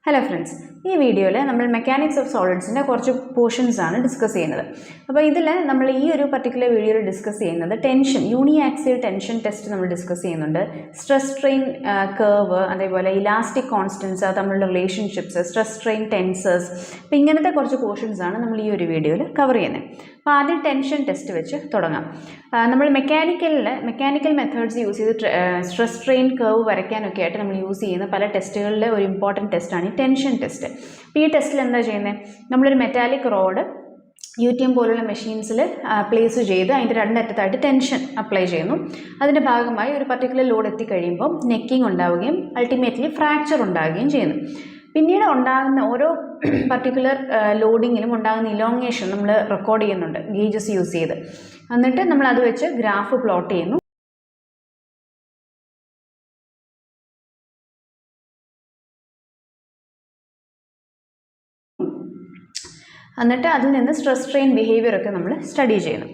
Hello friends, in this video, we will mechanics of solids portions discuss. Now, in this particular video, we discuss the tension, uniaxial tension test. Discuss stress strain curve, elastic constants, relationships, stress strain tensors. These portions we will cover in this video. Now, the tension test. We mechanical methods use stress strain curve use tests important test tension test. This test is a metallic rod UTM പോലുള്ള മെഷീൻസിൽ place ചെയ്ത് അതിന്റെ രണ്ടറ്റത്തായിട്ട് tension apply ചെയ്യുന്നു. അതിന്റെ ഭാഗമായി ഒരു particular load എത്തി കഴിയുമ്പോൾ necking ഉണ്ടാവുകയും അൾട്ടിമേറ്റ്ലി ഫ്രാക്ചർ ഉണ്ടാവുകയും ചെയ്യുന്നു. പിന്നീട് ഉണ്ടാകുന്ന ഓരോ പർട്ടിക്കുലർ ലോഡിങ്ങിലും ഉണ്ടാകുന്ന ഇലോങ്ങേഷൻ നമ്മൾ റെക്കോർഡ് ചെയ്യുന്നുണ്ട് ഗേജസ് യൂസ് ചെയ്ത്. എന്നിട്ട് നമ്മൾ അത് വെച്ച് ഗ്രാഫ് പ്ലോട്ട് ചെയ്യുന്നു. എന്നിട്ട് അതിൽ നിന്ന് സ്ട്രെസ് സ്ട്രെയിൻ ബിഹേവിയർ ഒക്കെ നമ്മൾ സ്റ്റഡി ചെയ്യുന്നു.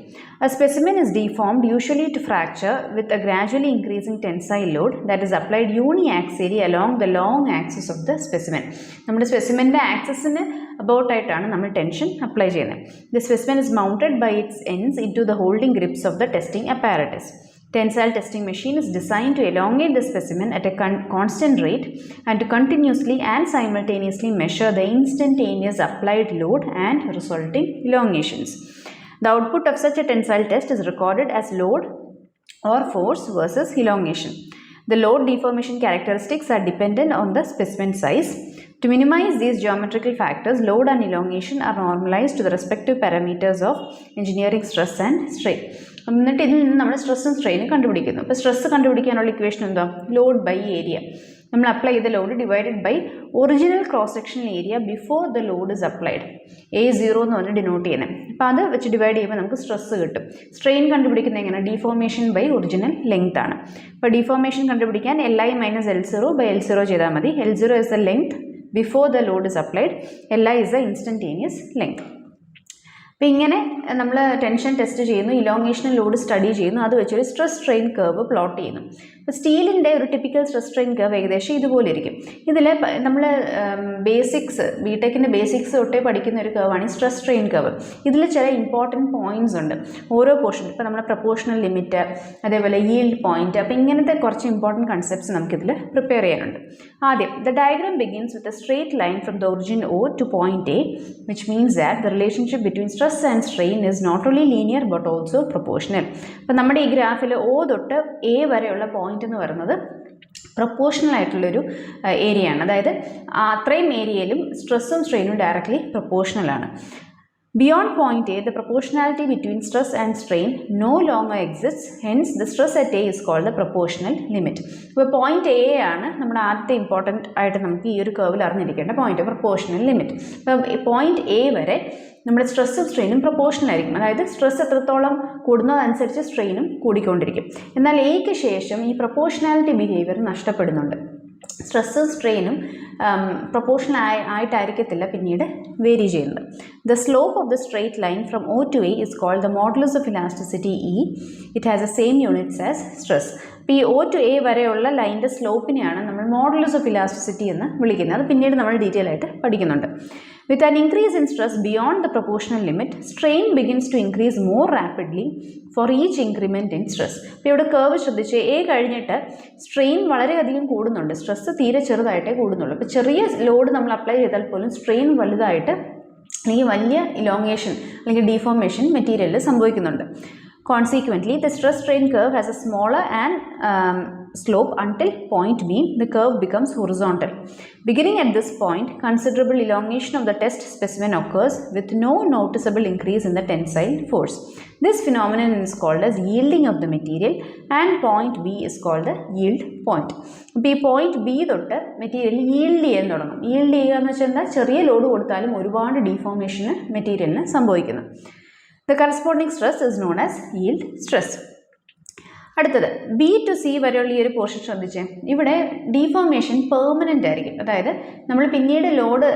A specimen is deformed usually to fracture with a gradually increasing tensile load that is applied uniaxially along the long axis of the specimen. നമ്മുടെ സ്പെസിമെൻ്റെ ആക്സിസിന് അബൌട്ട് ആയിട്ടാണ് നമ്മൾ ടെൻഷൻ അപ്ലൈ ചെയ്യുന്നത്. The specimen is mounted by its ends into the holding grips of the testing apparatus. Tensile testing machine is designed to elongate the specimen at a constant rate and to continuously and simultaneously measure the instantaneous applied load and resulting elongations. The output of such a tensile test is recorded as load or force versus elongation. The load deformation characteristics are dependent on the specimen size. To minimize these geometrical factors, load and elongation are normalized to the respective parameters of engineering stress and strain. എന്നിട്ട് ഇതിൽ നിന്ന് നമ്മൾ സ്ട്രെസ്സും സ്ട്രെയിനും കണ്ടുപിടിക്കുന്നു. അപ്പോൾ stress കണ്ടുപിടിക്കാനുള്ള equation എന്താ? Load by area. നമ്മൾ അപ്ലൈ ചെയ്ത load divided by original cross sectional area before the load is applied. A0 എന്ന് പറഞ്ഞ് ഡിനോട്ട് ചെയ്യുന്നത്. അപ്പോൾ അത് വെച്ച് ഡിവൈഡ് ചെയ്യുമ്പോൾ നമുക്ക് സ്ട്രെസ് കിട്ടും. സ്ട്രെയിൻ കണ്ടുപിടിക്കുന്നത് എങ്ങനെ? ഡിഫോർമേഷൻ ബൈ ഒറിജിനൽ ലെങ്ത് ആണ്. അപ്പോൾ ഡിഫോർമേഷൻ കണ്ടുപിടിക്കാൻ Li minus L0 by L0 ചെയ്താൽ മതി. L0 is the length before the load is applied. Li is the instantaneous length. അപ്പോൾ ഇങ്ങനെ നമ്മൾ ടെൻഷൻ ടെസ്റ്റ് ചെയ്യുന്നു, ഇലോങ്ങേഷൻ ലോഡ് സ്റ്റഡി ചെയ്യുന്നു, അത് വെച്ചൊരു സ്ട്രെസ് സ്ട്രെയിൻ കർവ് പ്ലോട്ട് ചെയ്യുന്നു. അപ്പോൾ സ്റ്റീലിൻ്റെ ഒരു ടിപ്പിക്കൽ സ്ട്രെസ് സ്ട്രെയിൻ കർവ് ഏകദേശം ഇതുപോലെ ഇരിക്കും. ഇതിൽ നമ്മൾ ബേസിക്സ് ബിടെക്കിൻ്റെ ബേസിക്സ് തൊട്ടേ പഠിക്കുന്ന ഒരു കർവാണ് ഈ സ്ട്രെസ് സ്ട്രെയിൻ കർവ്. ഇതിൽ ചില ഇമ്പോർട്ടൻറ്റ് പോയിൻറ്റ്സ് ഉണ്ട് ഓരോ പോർഷൻ. ഇപ്പോൾ നമ്മുടെ പ്രപ്പോർഷണൽ ലിമിറ്റ്, അതേപോലെ yീൽഡ് പോയിൻറ്റ്, അപ്പോൾ ഇങ്ങനത്തെ കുറച്ച് ഇമ്പോർട്ടൻറ്റ് കൺസെപ്റ്റ്സ് നമുക്കിതിൽ പ്രിപ്പയർ ചെയ്യാനുണ്ട്. ആദ്യം the diagram begins with a straight line from the origin O to point A, which means that the relationship between stress and strain is not only linear but also proportional. അപ്പോൾ നമ്മുടെ ഈ ഗ്രാഫിൽ O തൊട്ട് A വരെയുള്ള point എന്ന് പറയുന്നത് proportional ആയിട്ടുള്ളൊരു area ആണ്. അതായത് അത്രയും ഏരിയയിലും സ്ട്രെസ്സും സ്ട്രെയിനും ഡയറക്റ്റ്ലി പ്രൊപ്പോർഷണൽ ആണ്. Beyond point A, the proportionality between stress and strain no longer exists. Hence, the stress at A is called the proportional limit. ഇപ്പോൾ പോയിന്റ് A ആണ് നമ്മുടെ ആദ്യത്തെ ഇമ്പോർട്ടൻ്റ് ആയിട്ട് നമുക്ക് ഈ ഒരു കർവിൽ അറിഞ്ഞിരിക്കേണ്ട പോയിന്റ്, പ്രൊപ്പോർഷണൽ ലിമിറ്റ്. ഇപ്പോൾ പോയിന്റ് A വരെ നമ്മുടെ സ്ട്രെസ്സും സ്ട്രെയിനും പ്രൊപ്പോർഷണൽ ആയിരിക്കും. അതായത് സ്ട്രെസ് എത്രത്തോളം കൂടുന്നതനുസരിച്ച് സ്ട്രെയിനും കൂടിക്കൊണ്ടിരിക്കും. എന്നാൽ എയ്ക്ക് ശേഷം ഈ പ്രൊപ്പോർഷണാലിറ്റി ബിഹേവിയർ നഷ്ടപ്പെടുന്നുണ്ട്. സ്ട്രെസ്സും സ്ട്രെയിനും പ്രൊപ്പോർഷണൽ ആയിട്ടായിരിക്കത്തില്ല പിന്നീട് വേരി ചെയ്യുന്നത്. The slope of the straight line from O to A is called the modulus of elasticity E. It has a same units as stress. ഇപ്പോൾ ഈ O to A വരെയുള്ള ലൈനിൻ്റെ സ്ലോപ്പിനെയാണ് നമ്മൾ modulus of elasticity എന്ന് വിളിക്കുന്നത്. അത് പിന്നീട് നമ്മൾ ഡീറ്റെയിൽ ആയിട്ട് പഠിക്കുന്നുണ്ട്. With an increase in stress beyond the proportional limit, strain begins to increase more rapidly for each increment in stress. ഇപ്പോൾ ഇവിടെ കർവ് ശ്രദ്ധിച്ച് A കഴിഞ്ഞിട്ട് സ്ട്രെയിൻ വളരെയധികം കൂടുന്നുണ്ട്, സ്ട്രെസ് തീരെ ചെറുതായിട്ടേ കൂടുന്നുള്ളൂ. അപ്പോൾ ചെറിയ ലോഡ് നമ്മൾ അപ്ലൈ ചെയ്താൽ പോലും സ്ട്രെയിൻ വലുതായിട്ട് അല്ലെങ്കിൽ വലിയ ഇലോങ്ങേഷൻ അല്ലെങ്കിൽ ഡീഫോർമേഷൻ മെറ്റീരിയലിൽ സംഭവിക്കുന്നുണ്ട്. Consequently, the stress strain curve has a smaller and slope until point B. The curve becomes horizontal. Beginning at this point, considerable elongation of the test specimen occurs with no noticeable increase in the tensile force. This phenomenon is called as yielding of the material, and point B is called the yield point. അപ്പോൾ ഈ point B തൊട്ട് material yield ചെയ്യാൻ തുടങ്ങും. yield ചെയ്യുക എന്ന് വെച്ചാൽ എന്താ? ചെറിയ ലോഡ് കൊടുത്താലും ഒരുപാട് ഡീഫോർമേഷന് മെറ്റീരിയലിന് സംഭവിക്കുന്നു. The corresponding stress is known as yield stress. അടുത്തത് B to C വരെയുള്ള ഈ ഒരു പോർഷൻ ശ്രദ്ധിച്ചേ. ഇവിടെ ഡീഫോർമേഷൻ പെർമനൻ്റ് ആയിരിക്കും. അതായത് നമ്മൾ പിന്നീട് ലോഡ്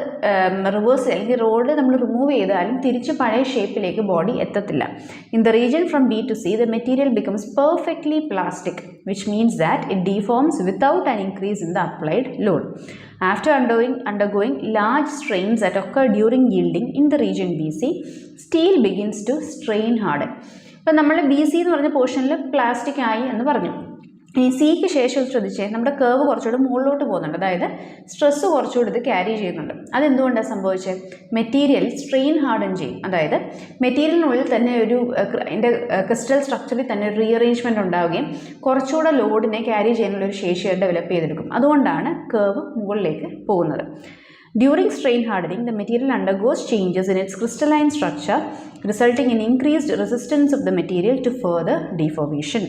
റിവേഴ്സ് അല്ലെങ്കിൽ റോഡ് നമ്മൾ റിമൂവ് ചെയ്താലും തിരിച്ച് പഴയ ഷേപ്പിലേക്ക് ബോഡി എത്തത്തില്ല. In the region from B to C, the material becomes perfectly plastic, which means that it deforms without an increase in the applied load. After undergoing large strains that occur during yielding in the region BC, steel begins to strain harden. ഇപ്പം നമ്മൾ BC എന്ന് പറഞ്ഞ പോർഷനിൽ plastic ആയി എന്ന് പറഞ്ഞു. ഈ സിക്ക് ശേഷം ശ്രദ്ധിച്ചേ, നമ്മുടെ കേർവ് കുറച്ചുകൂടി മുകളിലോട്ട് പോകുന്നുണ്ട്, അതായത് സ്ട്രെസ്സ് കുറച്ചുകൂടി ഇത് ക്യാരി ചെയ്യുന്നുണ്ട്. അതെന്തുകൊണ്ടാണ് സംഭവിച്ചത്? മെറ്റീരിയൽ സ്ട്രെയിൻ ഹാർഡൻ ചെയ്യും, അതായത് മെറ്റീരിയലിനുള്ളിൽ തന്നെ ഒരു അതിൻ്റെ ക്രിസ്റ്റൽ സ്ട്രക്ചറിൽ തന്നെ ഒരു റീഅറേഞ്ച്മെൻറ്റ് ഉണ്ടാവുകയും കുറച്ചുകൂടെ ലോഡിനെ ക്യാരി ചെയ്യാനുള്ള ഒരു ശേഷി ഡെവലപ്പ് ചെയ്തെടുക്കും. അതുകൊണ്ടാണ് കേർവ് മുകളിലേക്ക് പോകുന്നത്. During strain hardening, the material undergoes changes in its crystalline structure, resulting in increased resistance of the material to further deformation.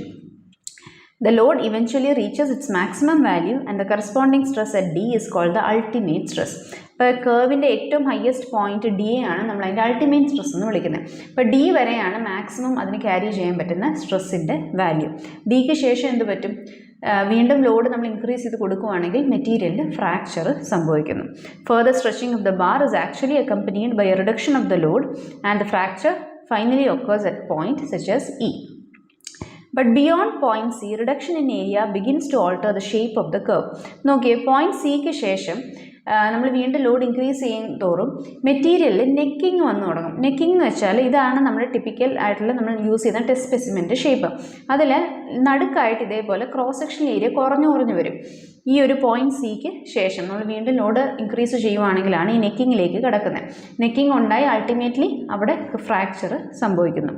The load eventually reaches its maximum value and the corresponding stress at D is called the ultimate stress. ഇപ്പോൾ കേർവിൻ്റെ ഏറ്റവും highest point D ആണ് നമ്മൾ അതിൻ്റെ ultimate stress എന്ന് വിളിക്കുന്നത്. ഇപ്പോൾ D വരെയാണ് maximum അതിന് ക്യാരി ചെയ്യാൻ പറ്റുന്ന സ്ട്രെസ്സിൻ്റെ വാല്യൂ. ഡിക്ക് ശേഷം എന്ത് പറ്റും? വീണ്ടും ലോഡ് നമ്മൾ ഇൻക്രീസ് ചെയ്ത് കൊടുക്കുകയാണെങ്കിൽ മെറ്റീരിയലിൽ ഫ്രാക്ചർ സംഭവിക്കുന്നു. Further stretching of the bar is actually accompanied by a reduction of the load and the fracture finally occurs at point such as E. But beyond point C, reduction in area begins to alter the shape of the curve. നോക്കിയേ, point സിക്ക് ശേഷം നമ്മൾ വീണ്ടും load increase ചെയ്യും തോറും മെറ്റീരിയലിൽ necking വന്നു തുടങ്ങും. നെക്കിങ് എന്ന് വെച്ചാൽ ഇതാണ് നമ്മുടെ ടിപ്പിക്കൽ ആയിട്ടുള്ള നമ്മൾ യൂസ് ചെയ്യുന്ന ടെസ്റ്റ് സ്പെസിമെൻ്റെ ഷേപ്പ്. അതിൽ നടുക്കായിട്ട് ഇതേപോലെ ക്രോസ് സെക്ഷൻ ഏരിയ കുറഞ്ഞു വരും. ഈ ഒരു പോയിന്റ് സിക്ക് ശേഷം നമ്മൾ വീണ്ടും ലോഡ് ഇൻക്രീസ് ചെയ്യുവാണെങ്കിലാണ് ഈ നെക്കിങ്ങിലേക്ക് കിടക്കുന്നത്. നെക്കിങ് ഉണ്ടായി അൾട്ടിമേറ്റ്ലി അവിടെ ഫ്രാക്ചർ സംഭവിക്കുന്നു.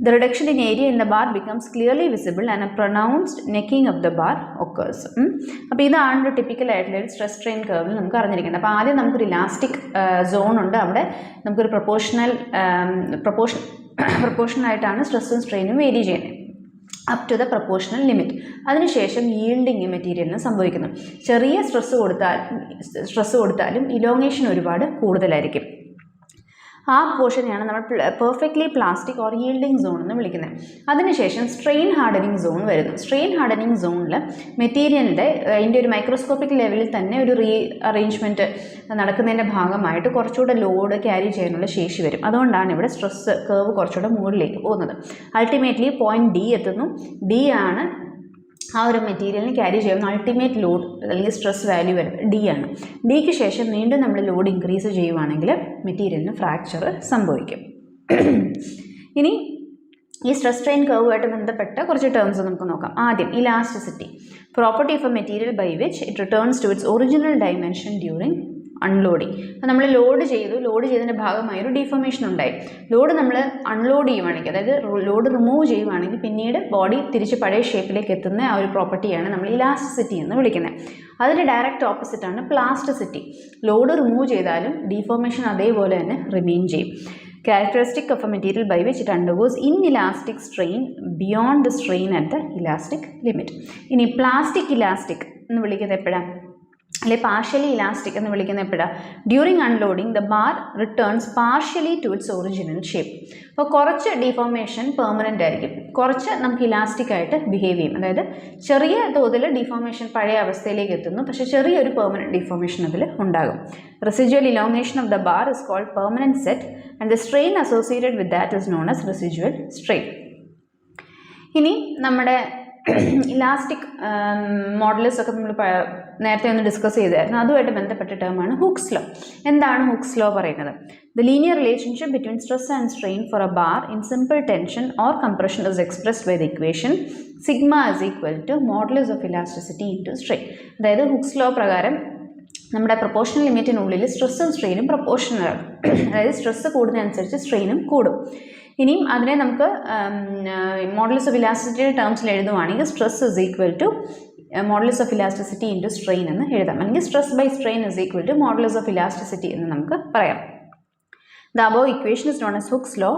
The reduction in area in the bar becomes clearly visible and a pronounced necking of the bar occurs. അപ്പോൾ ഇതാണ് ഒരു ടിപ്പിക്കൽ ആയിട്ടുള്ള ഒരു സ്ട്രെസ് സ്ട്രെയിൻ കർവിൽ നമുക്ക് അറിഞ്ഞിരിക്കേണ്ടത്. അപ്പോൾ ആദ്യം നമുക്കൊരു ഇലാസ്റ്റിക് സോൺ ഉണ്ട്, അവിടെ നമുക്കൊരു പ്രൊപ്പോർഷണലായിട്ടാണ് സ്ട്രെസ്സും സ്ട്രെയിനും വേരി ചെയ്യുന്നത് up to the proportional limit. അതിനുശേഷം yielding മെറ്റീരിയലിന് സംഭവിക്കുന്നു. ചെറിയ സ്ട്രെസ്സ് കൊടുത്താലും ഇലോങ്ങേഷൻ ഒരുപാട് കൂടുതലായിരിക്കും. ആ പോർഷനെയാണ് നമ്മൾ perfectly plastic or yielding zone എന്ന് വിളിക്കുന്നത്. അതിനുശേഷം സ്ട്രെയിൻ ഹാർഡനിങ് സോൺ വരുന്നു. സ്ട്രെയിൻ ഹാർഡനിങ് സോണിൽ മെറ്റീരിയലിൻ്റെ അതിൻ്റെ ഒരു മൈക്രോസ്കോപ്പിക് ലെവലിൽ തന്നെ ഒരു അറേഞ്ച്മെൻറ്റ് നടക്കുന്നതിൻ്റെ ഭാഗമായിട്ട് കുറച്ചുകൂടെ ലോഡ് ക്യാരി ചെയ്യാനുള്ള ശേഷി വരും. അതുകൊണ്ടാണ് ഇവിടെ സ്ട്രെസ് കേർവ് കുറച്ചുകൂടെ മുകളിലേക്ക് പോകുന്നത്. അൾട്ടിമേറ്റ്ലി പോയിന്റ് ഡി എത്തുന്നു. ഡി ആണ് ആ ഒരു മെറ്റീരിയലിന് ക്യാരി ചെയ്യുന്ന അൾട്ടിമേറ്റ് ലോഡ് അല്ലെങ്കിൽ സ്ട്രെസ് വാല്യൂ വരുന്നത് ഡി ആണ്. ഡിക്ക് ശേഷം വീണ്ടും നമ്മൾ ലോഡ് ഇൻക്രീസ് ചെയ്യുവാണെങ്കിൽ മെറ്റീരിയലിന് ഫ്രാക്ചർ സംഭവിക്കും. ഇനി ഈ സ്ട്രെസ് സ്ട്രെയിൻ കർവുമായിട്ട് ബന്ധപ്പെട്ട കുറച്ച് ടേംസ് നമുക്ക് നോക്കാം. ആദ്യം elasticity, property of a material by which it returns to its original dimension during unloading. അപ്പോൾ നമ്മൾ ലോഡ് ചെയ്തതിൻ്റെ ഭാഗമായി ഒരു ഡിഫോർമേഷൻ ഉണ്ടായി. ലോഡ് നമ്മൾ അൺലോഡ് ചെയ്യുവാണെങ്കിൽ, അതായത് ലോഡ് റിമൂവ് ചെയ്യുവാണെങ്കിൽ പിന്നീട് ബോഡി തിരിച്ച് പഴയ ഷേപ്പിലേക്ക് എത്തുന്ന ആ ഒരു പ്രോപ്പർട്ടിയാണ് നമ്മൾ ഇലാസ്റ്റിസിറ്റി എന്ന് വിളിക്കുന്നത്. അതിൻ്റെ ഡയറക്റ്റ് ഓപ്പോസിറ്റാണ് പ്ലാസ്റ്റിസിറ്റി. ലോഡ് റിമൂവ് ചെയ്താലും ഡിഫോർമേഷൻ അതേപോലെ തന്നെ റിമെയിൻ ചെയ്യും. Characteristic of a material by which it undergoes inelastic strain beyond the strain at the elastic limit. ഇനി പ്ലാസ്റ്റിക് ഇലാസ്റ്റിക് എന്ന് വിളിക്കുന്നത് എപ്പോഴാണ്? അല്ലെ പാർഷ്യലി ഇലാസ്റ്റിക് എന്ന് വിളിക്കുന്ന എപ്പോഴാണ്? During unloading the bar returns partially to its original shape. അപ്പോൾ കുറച്ച് ഡിഫോർമേഷൻ പെർമനൻ്റ് ആയിരിക്കും, കുറച്ച് നമുക്ക് ഇലാസ്റ്റിക് ആയിട്ട് ബിഹേവ് ചെയ്യും. അതായത് ചെറിയ തോതിൽ ഡിഫോർമേഷൻ പഴയ അവസ്ഥയിലേക്ക് എത്തുന്നു, പക്ഷേ ചെറിയൊരു പെർമനൻറ്റ് ഡിഫോർമേഷൻ അതിൽ ഉണ്ടാകും. Residual elongation of the bar is called permanent set and the strain associated with that is known as residual strain. ഇനി നമ്മുടെ ഇലാസ്റ്റിക് മോഡൽസ് ഒക്കെ നമ്മൾ നേരത്തെ ഒന്ന് ഡിസ്കസ് ചെയ്തായിരുന്നു. അതുമായിട്ട് ബന്ധപ്പെട്ട ടേമാണ് ഹുക്സ് ലോ. എന്താണ് ഹുക്സ് ലോ പറയുന്നത്? The linear relationship between stress and strain for a bar in simple tension or compression is expressed by the equation sigma is equal to modulus of elasticity into strain. അതായത് Hooke's law പ്രകാരം നമ്മുടെ proportional ലിമിറ്റിനുള്ളിൽ സ്ട്രെസ്സും സ്ട്രെയിനും പ്രൊപ്പോർഷണലാണ്. അതായത് stress കൂടുന്നതനുസരിച്ച് സ്ട്രെയിനും കൂടും. ഇനിയും അതിനെ നമുക്ക് modulus of ഇലാസ്റ്റിസിറ്റിയുടെ ടേംസിൽ എഴുതുവാണെങ്കിൽ stress is equal to modulus of elasticity into strain എന്ന് എഴുതാം. അല്ലെങ്കിൽ stress by strain is equal to modulus of elasticity എന്ന് നമുക്ക് പറയാം. The above equation is known as Hooke's law.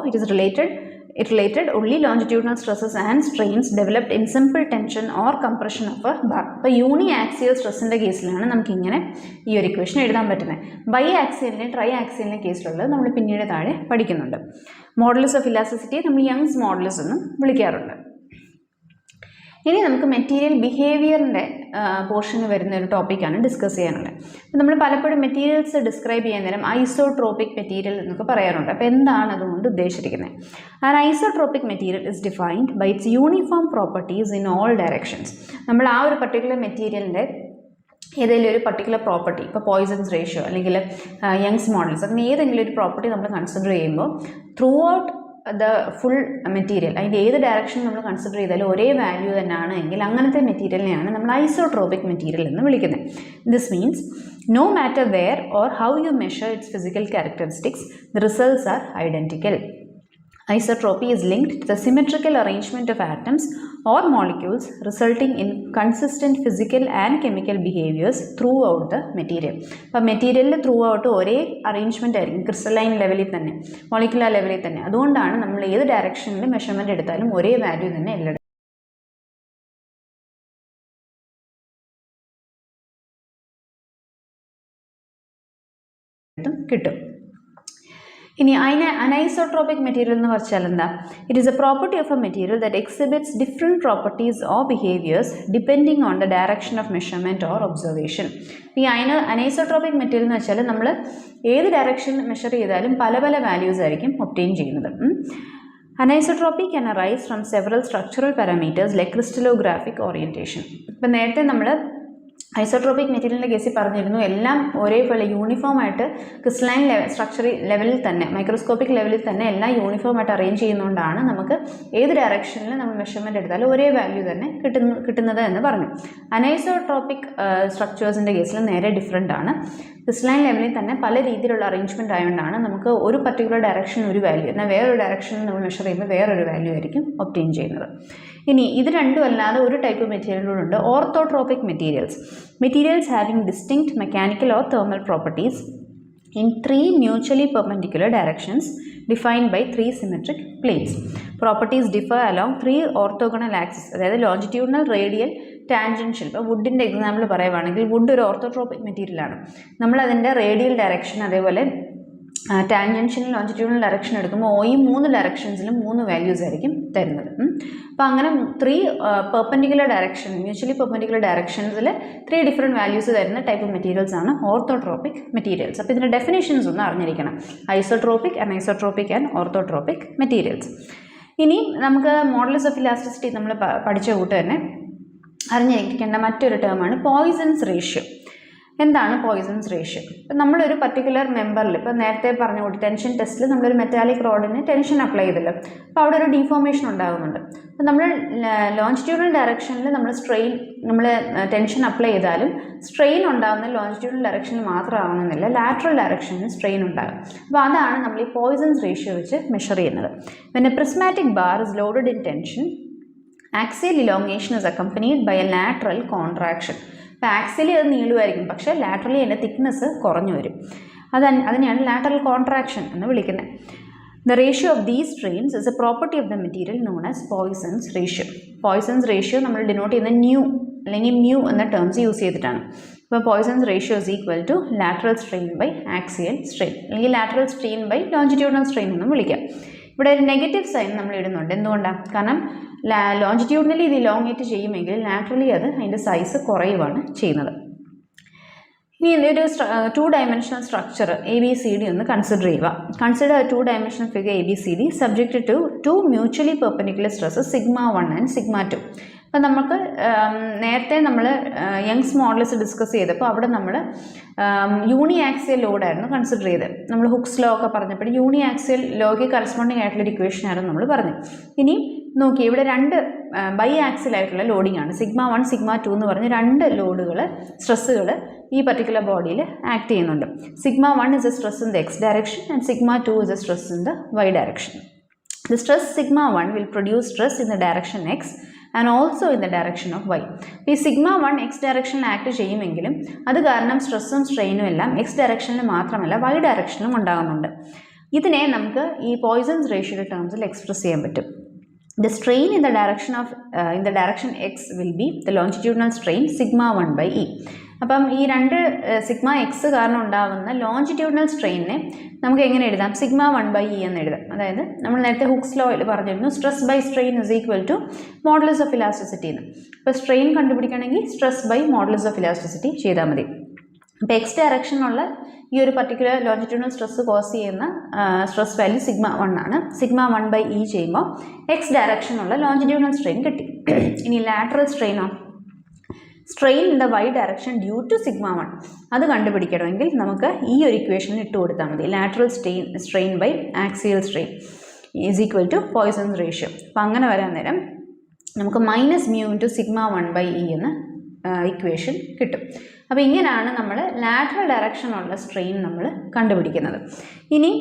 It related only longitudinal stresses and strains developed in simple tension or compression of a bar. അപ്പോൾ uniaxial സ്ട്രെസ്സിൻ്റെ കേസിലാണ് നമുക്ക് ഇങ്ങനെ ഈ ഒരു equation എഴുതാൻ പറ്റുന്നത്. ബൈ ആക്സിയലിനെ ട്രൈ ആക്സിയലിൻ്റെ കേസിലുള്ളത് നമ്മൾ പിന്നീട് താഴെ പഠിക്കുന്നുണ്ട്. മോഡുലസ് ഓഫ് ഇലാസ്റ്റിസിറ്റി നമ്മൾ യങ്സ് മോഡുലസ് എന്നും വിളിക്കാറുണ്ട്. ഇനി നമുക്ക് മെറ്റീരിയൽ ബിഹേവിയറിൻ്റെ പോർഷന് വരുന്ന ഒരു ടോപ്പിക്കാണ് ഡിസ്കസ് ചെയ്യാനുള്ളത്. അപ്പോൾ നമ്മൾ പലപ്പോഴും മെറ്റീരിയൽസ് ഡിസ്ക്രൈബ് ചെയ്യാൻ നേരം ഐസോട്രോപിക് മെറ്റീരിയൽ എന്നൊക്കെ പറയാറുണ്ട്. അപ്പോൾ എന്താണ് അതുകൊണ്ട് ഉദ്ദേശിച്ചിരിക്കുന്നത്? An isotropic material is defined by its uniform properties in all directions. നമ്മൾ ആ ഒരു പർട്ടിക്കുലർ മെറ്റീരിയലിൻ്റെ ഏതെങ്കിലും ഒരു പർട്ടിക്കുലർ പ്രോപ്പർട്ടി, ഇപ്പോൾ പോയിസൺസ് റേഷ്യോ അല്ലെങ്കിൽ യങ്സ് മോഡൽസ്, അങ്ങനെ ഏതെങ്കിലും ഒരു പ്രോപ്പർട്ടി നമ്മൾ കൺസിഡർ ചെയ്യുമ്പോൾ throughout the full material, അതിൻ്റെ ഏത് ഡയറക്ഷൻ നമ്മൾ കൺസിഡർ ചെയ്താലും ഒരേ വാല്യൂ തന്നെയാണ് എങ്കിൽ അങ്ങനത്തെ മെറ്റീരിയലിനെയാണ് നമ്മൾ ഐസോട്രോപിക് മെറ്റീരിയൽ എന്ന് വിളിക്കുന്നത്. This means no matter where or how you measure its physical characteristics, the results are identical. Isotropy is linked to the symmetrical arrangement of atoms or molecules, resulting in consistent physical and chemical behaviors throughout the material. അപ്പോൾ മെറ്റീരിയലിൽ through out ഒരേ arrangement ആയിരിക്കും, crystalline ലെവലിൽ തന്നെ, molecular ലെവലിൽ തന്നെ. അതുകൊണ്ടാണ് നമ്മൾ ഏത് ഡയറക്ഷനിൽ മെഷർമെൻറ്റ് എടുത്താലും ഒരേ വാല്യൂ തന്നെ എല്ലായിടത്തും കിട്ടും. ഇനി അനൈസോട്രോപിക് മെറ്റീരിയൽ എന്ന് വെച്ചാൽ എന്താ? It is A property of a material that exhibits different properties or behaviours depending on the direction of measurement or observation. ഈ അനൈസോട്രോപിക് മെറ്റീരിയൽ എന്ന് വെച്ചാൽ നമ്മൾ ഏത് ഡയറക്ഷനിൽ മെഷർ ചെയ്താലും പല പല വാല്യൂസ് ആയിരിക്കും ഒബ്റ്റെയിൻ ചെയ്യുന്നത്. Anisotropy can arise from several structural parameters like crystallographic orientation. ഇപ്പം നേരത്തെ നമ്മൾ ഐസോട്രോപിക് മെറ്റീരിയലിൻ്റെ കേസിൽ പറഞ്ഞിരുന്നു, എല്ലാം ഒരേപോലെ യൂണിഫോം ആയിട്ട് ക്രിസ്റ്റലൈൻ സ്ട്രക്ചർ ലെവലിൽ തന്നെ, മൈക്രോസ്കോപ്പിക് ലെവലിൽ തന്നെ എല്ലാം യൂണിഫോം ആയിട്ട് അറേഞ്ച് ചെയ്യുന്നതുകൊണ്ടാണ് നമുക്ക് ഏത് ഡയറക്ഷനിൽ നമ്മൾ മെഷർമെൻറ്റ് എടുത്താലും ഒരേ വാല്യൂ തന്നെ കിട്ടുന്നത് എന്ന് പറഞ്ഞു. അനൈസോട്രോപിക് സ്ട്രക്ചേഴ്സിൻ്റെ കേസിൽ നേരെ ഡിഫറെൻ്റ് ആണ്. ക്രിസ്റ്റലൈൻ ലെവലിൽ തന്നെ പല രീതിയിലുള്ള അറേഞ്ച്മെൻറ്റ് ആയതുകൊണ്ടാണ് നമുക്ക് ഒരു പർട്ടിക്കുലർ ഡയറക്ഷൻ ഒരു വാല്യൂ, എന്നാൽ വേറൊരു ഡയറക്ഷനിൽ നമ്മൾ മെഷർ ചെയ്യുമ്പോൾ വേറൊരു വാല്യൂ ആയിരിക്കും ഒബ്റ്റെയിൻ ചെയ്യുന്നത്. ഇനി ഇത് രണ്ടും അല്ലാതെ ഒരു ടൈപ്പ് മെറ്റീരിയലുകളുണ്ട്, orthotropic materials. Materials having distinct mechanical or thermal properties in three mutually perpendicular directions defined by three symmetric planes. Properties differ along three orthogonal axes, അതായത് ലോഞ്ചിറ്റ്യൂഡിനൽ, റേഡിയൽ, ടാൻജൻഷ്യൽ. ഇപ്പോൾ വുഡിൻ്റെ എക്സാമ്പിൾ പറയുവാണെങ്കിൽ വുഡ് ഒരു orthotropic മെറ്റീരിയലാണ്. നമ്മളതിൻ്റെ radial direction അതേപോലെ tangential longitudinal direction എടുക്കുമ്പോൾ ഈ മൂന്ന് ഡയറക്ഷൻസിലും മൂന്ന് വാല്യൂസ് ആയിരിക്കും തരുന്നത്. അപ്പോൾ അങ്ങനെ three perpendicular direction, mutually perpendicular ഡയറക്ഷൻസിൽ ത്രീ ഡിഫറെൻറ്റ് വാല്യൂസ് തരുന്ന ടൈപ്പ് ഓഫ് മെറ്റീരിയൽസ് ആണ് ഓർത്തോട്രോപിക് മെറ്റീരിയൽസ്. അപ്പോൾ ഇതിൻ്റെ ഡെഫിനേഷൻസ് ഒന്ന് അറിഞ്ഞിരിക്കണം, isotropic, anisotropic and orthotropic materials. ഇനി നമുക്ക് മോഡൽസ് ഓഫ് ഇലാസ്റ്റിസിറ്റി നമ്മൾ പഠിച്ച കൂട്ട് തന്നെ അറിഞ്ഞിരിക്കേണ്ട മറ്റൊരു ടേമാണ് പോയിസൺസ് റേഷ്യോ. എന്താണ് പോയിസൺസ് റേഷ്യോ? ഇപ്പം നമ്മളൊരു പർട്ടിക്കുലർ മെമ്പറിൽ, ഇപ്പോൾ നേരത്തെ പറഞ്ഞു കൂടി ടെൻഷൻ ടെസ്റ്റിൽ നമ്മളൊരു മെറ്റാലിക് റോഡിന് ടെൻഷൻ അപ്ലൈ ചെയ്തല്ലോ, അപ്പോൾ അവിടെ ഒരു ഡീഫോർമേഷൻ ഉണ്ടാകുന്നുണ്ട്. അപ്പോൾ നമ്മൾ ലോഞ്ചിറ്റ്യൂഡൽ ഡയറക്ഷനിൽ നമ്മൾ ടെൻഷൻ അപ്ലൈ ചെയ്താലും സ്ട്രെയിൻ ഉണ്ടാകുന്ന ലോഞ്ചിറ്റ്യൂഡൽ ഡയറക്ഷനിൽ മാത്രം ആവണമെന്നില്ല, ലാറ്ററൽ ഡയറക്ഷനിൽ സ്ട്രെയിൻ ഉണ്ടാകും. അപ്പോൾ അതാണ് നമ്മൾ ഈ പോയിസൺസ് റേഷ്യോ വെച്ച് മെഷർ ചെയ്യുന്നത്. When a prismatic bar is loaded in tension, axial elongation is accompanied by a lateral contraction. ഇപ്പോൾ ആക്സിയലി അത് നീളുമായിരിക്കും, പക്ഷേ ലാറ്ററലി അതിൻ്റെ തിക്നെസ് കുറഞ്ഞു വരും. അതിനെയാണ് ലാറ്ററൽ കോൺട്രാക്ഷൻ എന്ന് വിളിക്കുന്നത്. The ratio of these strains is a property of the material known as Poisson's ratio. Poisson's ratio നമ്മൾ ഡിനോട്ട് ചെയ്യുന്ന ന്യൂ അല്ലെങ്കിൽ മ്യൂ എന്ന ടേംസ് യൂസ് ചെയ്തിട്ടാണ്. ഇപ്പോൾ Poisson's ratio is equal to lateral strain by axial strain, അല്ലെങ്കിൽ lateral strain by longitudinal strain എന്നും വിളിക്കാം. ഇവിടെ ഒരു നെഗറ്റീവ് സൈൻ നമ്മൾ ഇടുന്നുണ്ട്. എന്തുകൊണ്ടാണ്? കാരണം ലോഞ്ചിറ്റ്യൂഡിനലി ഇത് ഇലോങ്ങേറ്റ് ചെയ്യുമെങ്കിൽ ലാറ്ററലി അതിൻ്റെ സൈസ് കുറയുകയാണ് ചെയ്യുന്നത്. ഇനി ഒരു 2 ഡയമെൻഷണൽ സ്ട്രക്ചർ ABCD ഒന്ന് കൺസിഡർ ചെയ്യുക. Consider 2 dimensional figure ABCD subject to 2 mutually perpendicular stresses σ1 and σ2. അപ്പം നമുക്ക് നേരത്തെ നമ്മൾ യങ്സ് മോഡൽസ് ഡിസ്കസ് ചെയ്തപ്പോൾ അവിടെ നമ്മൾ യൂണി ആക്സിയൽ ലോഡായിരുന്നു കൺസിഡർ ചെയ്തത്. നമ്മൾ ഹുക്സ് ലോ ഒക്കെ പറഞ്ഞപ്പോൾ യൂണി ആക്സിയൽ ലോയ്ക്ക് കറസ്പോണ്ടിങ് ആയിട്ടുള്ളൊരു ഇക്വേഷനായിരുന്നു നമ്മൾ പറഞ്ഞു. ഇനി നോക്കി, ഇവിടെ രണ്ട് ബൈ ആക്സിൽ ആയിട്ടുള്ള ലോഡിംഗ് ആണ്, σ1 σ2 എന്ന് പറഞ്ഞ് രണ്ട് സ്ട്രെസ്സുകൾ ഈ പർട്ടിക്കുലർ ബോഡിയിൽ ആക്ട് ചെയ്യുന്നുണ്ട്. σ1 is a stress in the x direction and σ2 is a stress in the y direction. The stress σ1 will produce stress in the direction x and also in the direction of y. ഈ σ1 X ഡയറക്ഷനിൽ act ചെയ്യുമെങ്കിലും അത് കാരണം സ്ട്രെസ്സും സ്ട്രെയിനും എല്ലാം X ഡയറക്ഷനിൽ മാത്രമല്ല Y ഡയറക്ഷനിലും ഉണ്ടാകുന്നുണ്ട്. ഇതിനെ നമുക്ക് ഈ പോയിസൺസ് റേഷ്യോയുടെ ടേംസിൽ എക്സ്പ്രസ് ചെയ്യാൻ പറ്റും. The strain in the direction x will be the longitudinal strain σ1 by e. അപ്പം ഈ രണ്ട് സിഗ്മ എക്സ് കാരണം ഉണ്ടാകുന്ന ലോഞ്ചിറ്റ്യൂഡിനൽ സ്ട്രെയിനെ നമുക്ക് എങ്ങനെ എഴുതാം? σ1 by e എന്ന് എഴുതാം. അതായത് നമ്മൾ നേരത്തെ ഹുക്സ് ലോയിൽ പറഞ്ഞിരുന്നു stress by strain is equal to modulus of elasticity എന്ന്. അപ്പോൾ സ്ട്രെയിൻ കണ്ടുപിടിക്കണമെങ്കിൽ stress by modulus of elasticity ചെയ്താൽ മതി. അപ്പോൾ എക്സ് ഡയറക്ഷനുള്ള ഈ ഒരു പർട്ടിക്കുലർ ലോഞ്ചിറ്റ്യൂഡിനൽ സ്ട്രെസ് കോസ് ചെയ്യുന്ന സ്ട്രെസ് വാല്യൂ σ1 ആണ്. σ1 by e ചെയ്യുമ്പോൾ എക്സ് ഡയറക്ഷനുള്ള ലോഞ്ചിറ്റ്യൂഡിനൽ സ്ട്രെയിൻ കിട്ടി. ഇനി ലാറ്ററൽ സ്ട്രെയിനോ? Strain in the y direction due to sigma 1 അത് കണ്ടുപിടിക്കണമെങ്കിൽ നമുക്ക് ഈ ഒരു ഇക്വേഷനിൽ ഇട്ട് കൊടുത്താൽ മതി. Lateral strain by axial strain is equal to Poisson's ratio. അപ്പോൾ അങ്ങനെ വരാൻ നേരം നമുക്ക് minus mu into sigma 1/e എന്ന ഇക്വേഷൻ കിട്ടും. അപ്പോൾ ഇങ്ങനെയാണ് നമ്മൾ ലാറ്ററൽ ഡയറക്ഷനുള്ള സ്ട്രെയിൻ നമ്മൾ കണ്ടുപിടിക്കുന്നത്. ഇനി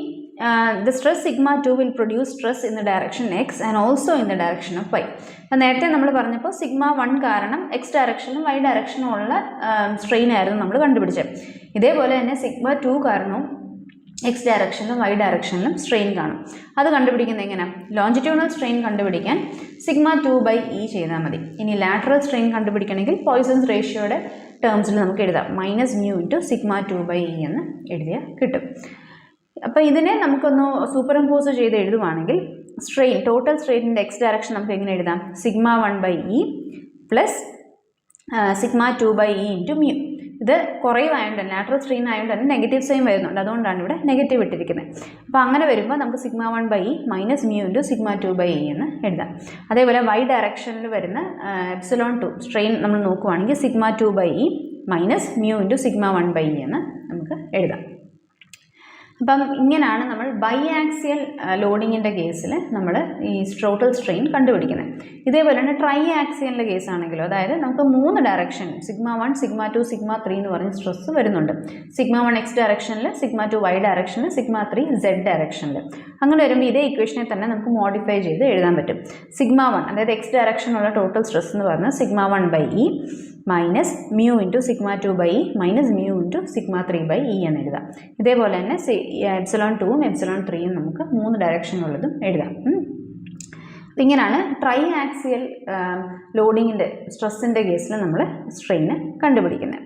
the stress sigma 2 will produce stress in the direction x and also in the direction of y. അപ്പോൾ നേരത്തെ നമ്മൾ പറഞ്ഞപ്പോൾ സിഗ്മ 1 കാരണം എക്സ് ഡയറക്ഷനിലും വൈ ഡയറക്ഷനും ഉള്ള സ്ട്രെയിൻ ആയിരുന്നു നമ്മൾ കണ്ടുപിടിച്ചത്. ഇതേപോലെ തന്നെ സിഗ്മ 2 കാരണവും എക്സ് ഡയറക്ഷനിലും വൈ ഡയറക്ഷനിലും സ്ട്രെയിൻ കാണും. അത് കണ്ടുപിടിക്കുന്നത് എങ്ങനെയാണ്? ലോഞ്ചിറ്റ്യൂണൽ സ്ട്രെയിൻ കണ്ടുപിടിക്കാൻ സിഗ്മ 2/e ചെയ്താൽ മതി. ഇനി ലാറ്ററൽ സ്ട്രെയിൻ കണ്ടുപിടിക്കണമെങ്കിൽ പോയ്സൺസ് റേഷ്യോയുടെ ടേംസിൽ നമുക്ക് എഴുതാം. Minus mu into sigma 2/e എന്ന് എഴുതിയാൽ കിട്ടും. അപ്പോൾ ഇതിനെ നമുക്കൊന്ന് സൂപ്പർ ഇമ്പോസ് ചെയ്ത് എഴുതുവാണെങ്കിൽ സ്ട്രെയിൻ ടോട്ടൽ സ്ട്രെയിനിൻ്റെ എക്സ് ഡയറക്ഷൻ നമുക്ക് എങ്ങനെ എഴുതാം? Sigma 1/e plus sigma 2/e into mu. ഇത് കുറയുവായതുകൊണ്ട് തന്നെ ലാറ്ററൽ സ്ട്രെയിൻ ആയതുകൊണ്ട് തന്നെ നെഗറ്റീവ് സൈൻ വരുന്നുണ്ട്, അതുകൊണ്ടാണ് ഇവിടെ നെഗറ്റീവ് ഇട്ടിരിക്കുന്നത്. അപ്പോൾ അങ്ങനെ വരുമ്പോൾ നമുക്ക് sigma 1/e minus mu into sigma 2/e എന്ന് എഴുതാം. അതേപോലെ വൈ ഡയറക്ഷനിൽ വരുന്ന എപ്സിലോൺ 2 സ്ട്രെയിൻ നമ്മൾ നോക്കുവാണെങ്കിൽ sigma 2/e minus mu into sigma 1/e എന്ന് നമുക്ക് എഴുതാം. അപ്പം ഇങ്ങനെയാണ് നമ്മൾ ബൈ ആക്സിയൽ ലോഡിങ്ങിൻ്റെ കേസിൽ നമ്മൾ ഈ ടോട്ടൽ സ്ട്രെയിൻ കണ്ടുപിടിക്കുന്നത്. ഇതേപോലെ തന്നെ ട്രൈ ആക്സിയലിൻ്റെ കേസാണെങ്കിലും, അതായത് നമുക്ക് 3 ഡയറക്ഷൻ സിഗ്മ 1, സിഗ്മ 2, സിഗ്മ 3 എന്ന് പറഞ്ഞ് സ്ട്രെസ് വരുന്നുണ്ട്. സിഗ്മ 1 എക്സ് ഡയറക്ഷനിൽ, സിഗ്മ 2 വൈ ഡയറക്ഷനിൽ, സിഗ്മ 3 സെഡ് ഡയറക്ഷനിൽ. അങ്ങനെ വരുമ്പോൾ ഇതേ ഇക്വേഷനെ തന്നെ നമുക്ക് മോഡിഫൈ ചെയ്ത് എഴുതാൻ പറ്റും. സിഗ്മ 1 അതായത് എക്സ് ഡയറക്ഷനുള്ള ടോട്ടൽ സ്ട്രെസ് എന്ന് പറഞ്ഞാൽ sigma 1/e minus mu into sigma 2/e minus mu into sigma 3/e എന്ന് എഴുതാം. ഇതേപോലെ തന്നെ എപ്സിലോൺ 2ഉം എപ്സിലോൺ 3ഉം നമുക്ക് 3 ഡയറക്ഷനുള്ളതും എഴുതാം. ഇങ്ങനെയാണ് ട്രൈ ആക്സിയൽ ലോഡിങ്ങിൻ്റെ സ്ട്രെസ്സിൻ്റെ കേസിൽ നമ്മൾ സ്ട്രെയിന് കണ്ടുപിടിക്കുന്നത്.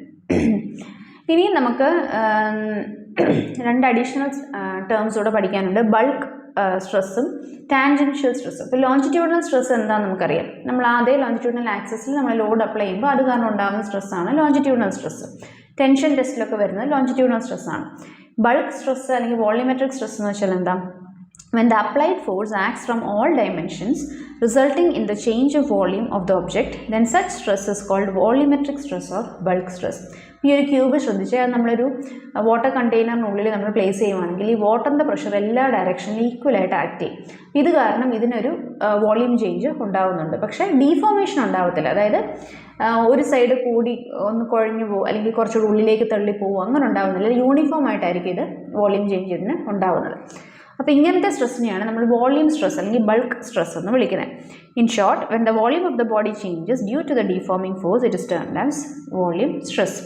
ഇനി നമുക്ക് 2 അഡീഷണൽ ടേംസ് കൂടെ പഠിക്കാനുണ്ട്. ബൾക്ക് സ്ട്രെസ്സും ടാൻജൻഷ്യൽ സ്ട്രെസ്സും. ഇപ്പോൾ ലോഞ്ചിറ്റ്യൂഡിനൽ സ്ട്രെസ് എന്താണെന്ന് നമുക്കറിയാം. നമ്മൾ അതേ ലോഞ്ചിറ്റ്യൂഡിനൽ ആക്സിസിൽ നമ്മൾ ലോഡ് അപ്ലൈ ചെയ്യുമ്പോൾ അത് കാരണം ഉണ്ടാകുന്ന സ്ട്രെസ്സാണ് ലോഞ്ചിറ്റ്യൂഡിനൽ സ്ട്രെസ്. ടെൻഷൻ ടെസ്റ്റിലൊക്കെ വരുന്നത് ലോഞ്ചിറ്റ്യൂഡിനൽ സ്ട്രെസ്സാണ്. ബൾക്ക് സ്ട്രെസ് അല്ലെങ്കിൽ വോളിയോമെട്രിക് സ്ട്രെസ് എന്ന് വെച്ചാൽ എന്താ? When the applied force acts from all dimensions resulting in the change of volume of the object, then such stress is called volumetric stress or bulk stress. ഈ ഒരു cube ശ്രദ്ധിച്ചാൽ നമ്മളൊരു water കണ്ടെയ്നറിനുള്ളിൽ നമ്മൾ place ചെയ്യുവാണെങ്കിൽ ഈ വാട്ടറിൻ്റെ പ്രഷർ എല്ലാ ഡയറക്ഷനിലും ഈക്വലായിട്ട് act ചെയ്യും. ഇത് കാരണം ഇതിനൊരു വോളിയം ചേഞ്ച് ഉണ്ടാകുന്നുണ്ട്. പക്ഷേ ഡീഫോർമേഷൻ ഉണ്ടാകത്തില്ല. അതായത് ഒരു സൈഡ് കൂടി ഒന്ന് കുഴഞ്ഞു പോകും അല്ലെങ്കിൽ കുറച്ചുകൂടി ഉള്ളിലേക്ക് തള്ളിപ്പോവും, അങ്ങനെ ഉണ്ടാകുന്നില്ല. യൂണിഫോം ആയിട്ടായിരിക്കും ഇത് വോളിയം ചേഞ്ച് ഇതിന് ഉണ്ടാകുന്നത്. അപ്പോൾ ഇങ്ങനത്തെ സ്ട്രെസ്സിനെയാണ് നമ്മൾ വോളിയം സ്ട്രെസ് അല്ലെങ്കിൽ ബൾക്ക് സ്ട്രെസ് എന്ന് വിളിക്കുന്നത്. In short, when the volume of the body changes due to the deforming force it is termed as volume stress.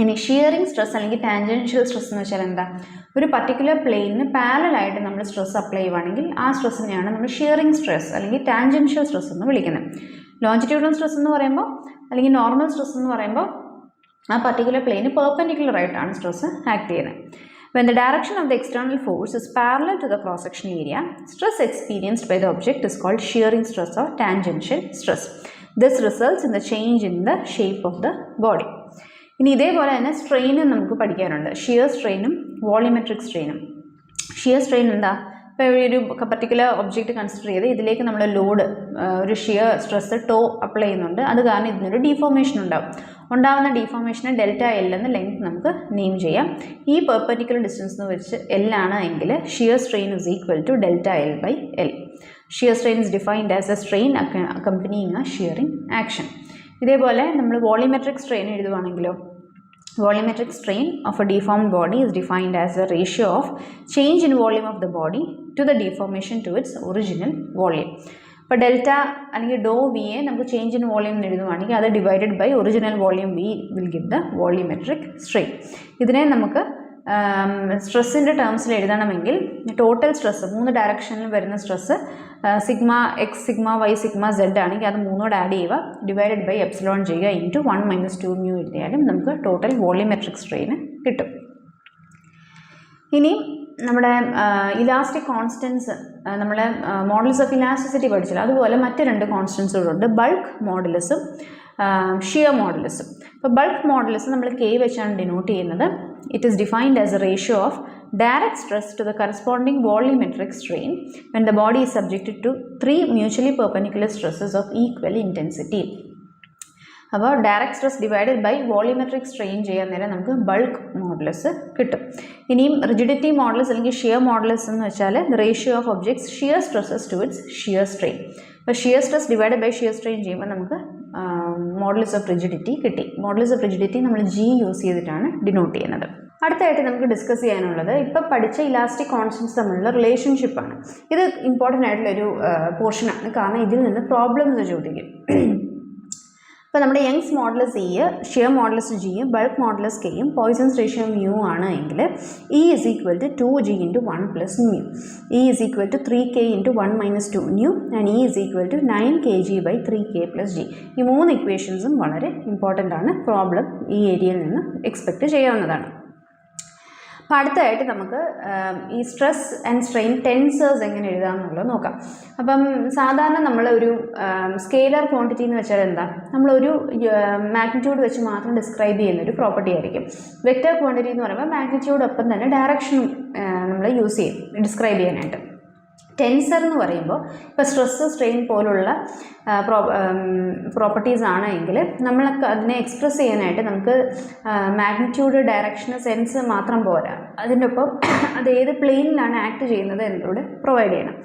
ഇനി ഷിയറിംഗ് സ്ട്രെസ് അല്ലെങ്കിൽ ടാൻജൻഷ്യൽ സ്ട്രെസ് എന്ന് വെച്ചാൽ എന്താ? ഒരു പർട്ടിക്കുലർ പ്ലെയിനിന് പാരലായിട്ട് നമ്മൾ സ്ട്രെസ് അപ്ലൈ ചെയ്യുവാണെങ്കിൽ ആ സ്ട്രെസ്സിനെയാണ് നമ്മൾ ഷിയറിംഗ് സ്ട്രെസ് അല്ലെങ്കിൽ ടാൻജൻഷ്യൽ സ്ട്രെസ് എന്ന് വിളിക്കുന്നത്. ലോഞ്ചിറ്റ്യൂഡൽ സ്ട്രെസ് എന്ന് പറയുമ്പോൾ അല്ലെങ്കിൽ നോർമൽ സ്ട്രെസ് എന്ന് പറയുമ്പോൾ ആ പർട്ടിക്കുലർ പ്ലെയിന് പെർപെൻഡിക്കുലർ ആയിട്ടാണ് സ്ട്രെസ് ആക്ട് ചെയ്യുന്നത്. When the direction of the external force is parallel to the cross-sectional area, stress experienced by the object is called shearing stress or tangential stress. This results in the change in the shape of the body. ഇനി ഇതേപോലെ തന്നെ സ്ട്രെയിനും നമുക്ക് പഠിക്കാനുണ്ട്. Shear സ്ട്രെയിനും volumetric സ്ട്രെയിനും. Shear strain എന്താ? ഇപ്പോൾ ഒരു പർട്ടിക്കുലർ ഒബ്ജക്റ്റ് കൺസിഡർ ചെയ്ത് ഇതിലേക്ക് നമ്മൾ ലോഡ് ഒരു ഷിയർ സ്ട്രെസ് ടോ അപ്ലൈ ചെയ്യുന്നുണ്ട്. അത് കാരണം ഇതിനൊരു ഡീഫോർമേഷൻ ഉണ്ടാകും. ഉണ്ടാകുന്ന ഡീഫോർമേഷനെ ഡെൽറ്റ എൽ എന്ന ലെങ്ത് നമുക്ക് നെയിം ചെയ്യാം. ഈ പെർപെൻഡിക്കുലർ ഡിസ്റ്റൻസ് എന്ന് വെച്ച് എൽ ആണ് എങ്കിൽ shear strain is equal to delta l by l. Shear strain is defined as a strain accompanying a shearing action. ഇതേപോലെ നമ്മൾ വോളിയോമെട്രിക് സ്ട്രെയിൻ എഴുതുവാണെങ്കിലോ, volumetric strain of a deformed body is defined as the ratio of change in volume of the body to the deformation to its original volume. ഇപ്പോൾ delta അല്ലെങ്കിൽ ഡോ V എ നമുക്ക് change in volume എന്ന് എഴുതുവാണെങ്കിൽ അത് divided by original volume V will give the volumetric strain. ഇതിനെ നമുക്ക് സ്ട്രെസ്സിൻ്റെ ടേംസിൽ എഴുതണമെങ്കിൽ ടോട്ടൽ സ്ട്രെസ് 3 ഡയറക്ഷനിൽ വരുന്ന stress sigma X, sigma Y, sigma Z ആണെങ്കിൽ അത് 3 ആഡ് ചെയ്യുക, ഡിവൈഡഡ് ബൈ എപ്സിലോൺ ചെയ്യുക, ഇൻറ്റു 1 - 2 മ്യൂ എഴുതിയാലും നമുക്ക് ടോട്ടൽ വോളിയോമെട്രിക് സ്ട്രെയിൻ കിട്ടും. ഇനി നമ്മുടെ ഇലാസ്റ്റിക് കോൺസ്റ്റൻസ്, നമ്മുടെ മോഡൽസ് ഓഫ് ഇലാസ്റ്റിസിറ്റി പഠിച്ചില്ല, അതുപോലെ മറ്റ് 2 കോൺസ്റ്റൻസുകളുണ്ട്. Bulk മോഡുലസും shear മോഡുലസും. ഇപ്പോൾ ബൾക്ക് മോഡുലസ് നമ്മൾ കെ വെച്ചാണ് ഡിനോട്ട് ചെയ്യുന്നത്. It is defined as a ratio of direct stress to the corresponding volumetric strain when the body is subjected to 3 mutually perpendicular stresses of equal intensity. അപ്പോൾ direct stress divided by volumetric strain ചെയ്യാൻ നേരം നമുക്ക് bulk modulus കിട്ടും. ഇനിയും rigidity modulus അല്ലെങ്കിൽ shear modulus എന്ന് വെച്ചാൽ the ratio of object's shear stresses to its shear strain. അപ്പോൾ shear stress divided by shear strain ചെയ്യുമ്പോൾ നമുക്ക് മോഡുലസ് ഓഫ് റിജിഡിറ്റി കിട്ടി. മോഡുലസ് ഓഫ് റിജിഡിറ്റി നമ്മൾ ജി യൂസ് ചെയ്തിട്ടാണ് ഡിനോട്ട് ചെയ്യുന്നത്. അടുത്തായിട്ട് നമുക്ക് ഡിസ്കസ് ചെയ്യാനുള്ളത് ഇപ്പോൾ പഠിച്ച ഇലാസ്റ്റിക് കോൺസ്റ്റൻസ് തമ്മിലുള്ള റിലേഷൻഷിപ്പാണ്. ഇത് ഇമ്പോർട്ടൻ്റ് ആയിട്ടുള്ളൊരു പോർഷനാണ്, കാരണം ഇതിൽ നിന്ന് പ്രോബ്ലംസ് ചോദിക്കും. ഇപ്പോൾ നമ്മുടെ Young's modulus E, shear modulus G, bulk modulus കെയും പോയിസൺസ് റേഷ്യോ മ്യൂ ആണ് എങ്കിൽ E is equal to 2g × 1 + mu, E is equal to 3k × 1 - 2 nu and E is equal to 9kg/3k + g. ഈ 3 ഇക്വേഷൻസും വളരെ important ആണ്. Problem ഈ ഏരിയയിൽ നിന്ന് expect ചെയ്യാവുന്നതാണ്. അപ്പോൾ അടുത്തായിട്ട് നമുക്ക് ഈ സ്ട്രെസ് ആൻഡ് സ്ട്രെയിൻ ടെൻസേഴ്സ് എങ്ങനെ എഴുതാമെന്നുള്ളത് നോക്കാം. അപ്പം സാധാരണ നമ്മളൊരു സ്കെയിലർ ക്വാണ്ടിറ്റി എന്ന് വെച്ചാൽ എന്താ, നമ്മളൊരു മാഗ്നിറ്റ്യൂഡ് വെച്ച് മാത്രം ഡിസ്ക്രൈബ് ചെയ്യുന്നൊരു പ്രോപ്പർട്ടി ആയിരിക്കും. വെക്റ്റർ ക്വാണ്ടിറ്റി എന്ന് പറയുമ്പോൾ മാഗ്നിറ്റ്യൂഡൊപ്പം തന്നെ ഡയറക്ഷനും നമ്മൾ യൂസ് ചെയ്യും ഡിസ്ക്രൈബ് ചെയ്യാനായിട്ട്. ടെൻസർ എന്ന് പറയുമ്പോൾ ഇപ്പോൾ സ്ട്രെസ് സ്ട്രെയിൻ പോലുള്ള പ്രോപ്പർട്ടീസ് ആണ് എങ്കിൽ നമ്മളൊക്കെ അതിനെ എക്സ്പ്രസ് ചെയ്യാനായിട്ട് നമുക്ക് മാഗ്നിറ്റ്യൂഡ്, ഡയറക്ഷൻ, സെൻസ് മാത്രം പോരാ, അതിൻ്റെ ഒപ്പം അത് ഏത് പ്ലെയിനിലാണ് ആക്ട് ചെയ്യുന്നത് എന്നോട് പ്രൊവൈഡ് ചെയ്യണം.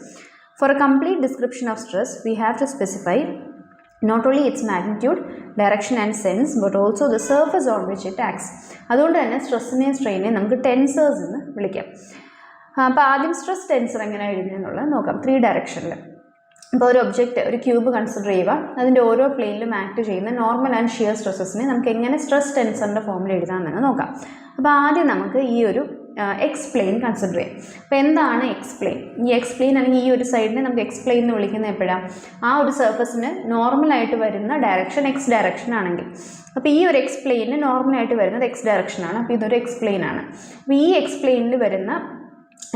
For a complete description of stress we have to specify not only its magnitude, direction and sense but also the surface on which it acts. അതുകൊണ്ട് തന്നെ സ്ട്രെസ്സിനെയും സ്ട്രെയിനെയും നമുക്ക് ടെൻസേഴ്സ് എന്ന് വിളിക്കാം. അപ്പോൾ ആദ്യം സ്ട്രെസ് ടെൻസർ എങ്ങനെ എഴുതുന്നതെന്നുള്ളത് നോക്കാം. 3 ഡയറക്ഷനിൽ ഇപ്പോൾ ഒരു ഒബ്ജക്റ്റ്, ഒരു ക്യൂബ് കൺസിഡർ ചെയ്യുക, അതിൻ്റെ ഓരോ പ്ലെയിനിലും ആക്ട് ചെയ്യുന്ന നോർമൽ ആൻഡ് ഷിയർ സ്ട്രെസ്സസിനെ നമുക്ക് എങ്ങനെ സ്ട്രെസ് ടെൻസറിൻ്റെ ഫോമിൽ എഴുതാമെന്ന് നോക്കാം. അപ്പോൾ ആദ്യം നമുക്ക് ഈ ഒരു എക്സ് പ്ലെയിൻ കൺസിഡർ ചെയ്യാം. അപ്പോൾ എന്താണ് എക്സ് പ്ലെയിൻ? ഈ എക്സ് പ്ലെയിൻ അല്ലെങ്കിൽ ഈ ഒരു സൈഡിനെ നമുക്ക് എക്സ് പ്ലെയിൻ എന്ന് വിളിക്കുന്നത് എപ്പോഴാണ്? ആ ഒരു സർഫസിന് നോർമലായിട്ട് വരുന്ന ഡയറക്ഷൻ എക്സ് ഡയറക്ഷൻ ആണെങ്കിൽ. അപ്പോൾ ഈ ഒരു എക്സ് പ്ലെയിനിന് നോർമലായിട്ട് വരുന്നത് എക്സ് ഡയറക്ഷനാണ്. അപ്പോൾ ഇതൊരു എക്സ് പ്ലെയിൻ ആണ്. അപ്പോൾ ഈ എക്സ് പ്ലെയിനിൽ വരുന്ന